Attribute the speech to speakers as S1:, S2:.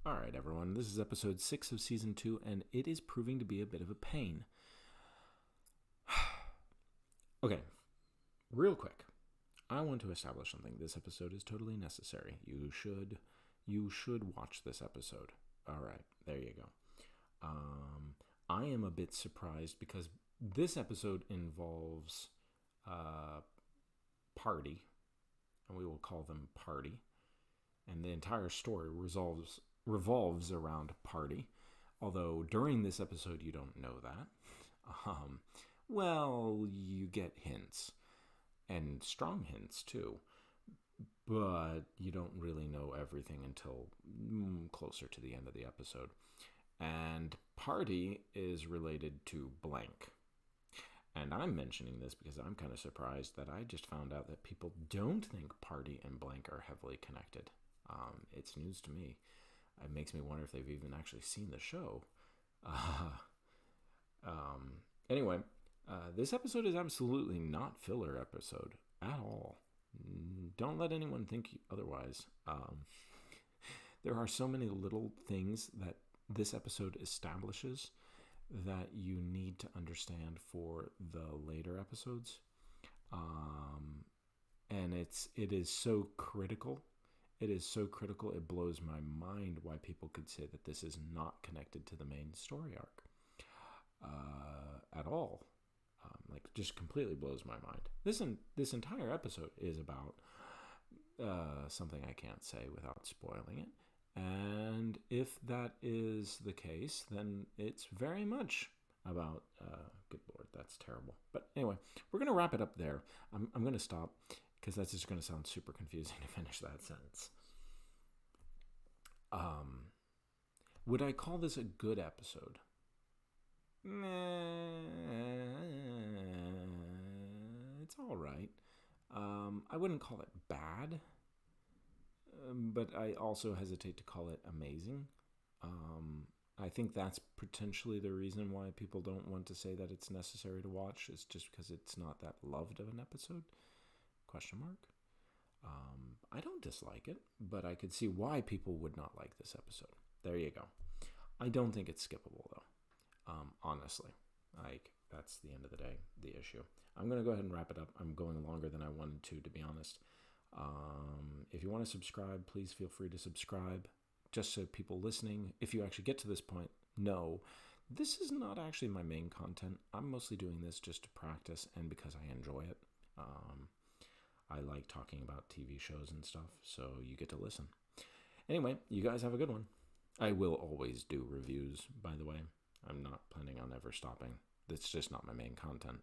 S1: All right, everyone, this is episode 6 of season 2, and it is proving to be a bit of a pain. Okay, real quick, I want to establish something. This episode is totally necessary. You should watch this episode. All right, there you go. I am a bit surprised because this episode involves Party, and we will call them Party, and the entire story revolves around Party. Although during this episode you don't know that. Um, well, you get hints and strong hints too, but you don't really know everything until closer to the end of the episode. And Party is related to blank. And I'm mentioning this because I'm kind of surprised that I just found out that people don't think Party and blank are heavily connected. It's news to me. It makes me wonder if they've even actually seen the show. Uh, anyway, this episode is absolutely not filler episode at all. Don't let anyone think otherwise. There are so many little things that this episode establishes that you need to understand for the later episodes. And it is so critical. It is so critical. It blows my mind why people could say that this is not connected to the main story arc at all. Just completely blows my mind. This entire episode is about something I can't say without spoiling it. And if that is the case, then it's very much about, good Lord, that's terrible. But anyway, we're going to wrap it up there. I'm going to stop because that's just going to sound super confusing to finish that sentence. Would I call this a good episode? It's all right. I wouldn't call it bad, but I also hesitate to call it amazing. I think that's potentially the reason why people don't want to say that it's necessary to watch. Is just because it's not that loved of an episode? Question mark. I don't dislike it, but I could see why people would not like this episode. There you go. I don't think it's skippable though. Honestly, that's the end of the day, the issue. I'm going to go ahead and wrap it up. I'm going longer than I wanted to be honest. If you want to subscribe, please feel free to subscribe. Just so people listening, if you actually get to this point, know this is not actually my main content. I'm mostly doing this just to practice and because I enjoy it. I like talking about TV shows and stuff, so you get to listen. Anyway, you guys have a good one. I will always do reviews, by the way. I'm not planning on ever stopping. That's just not my main content.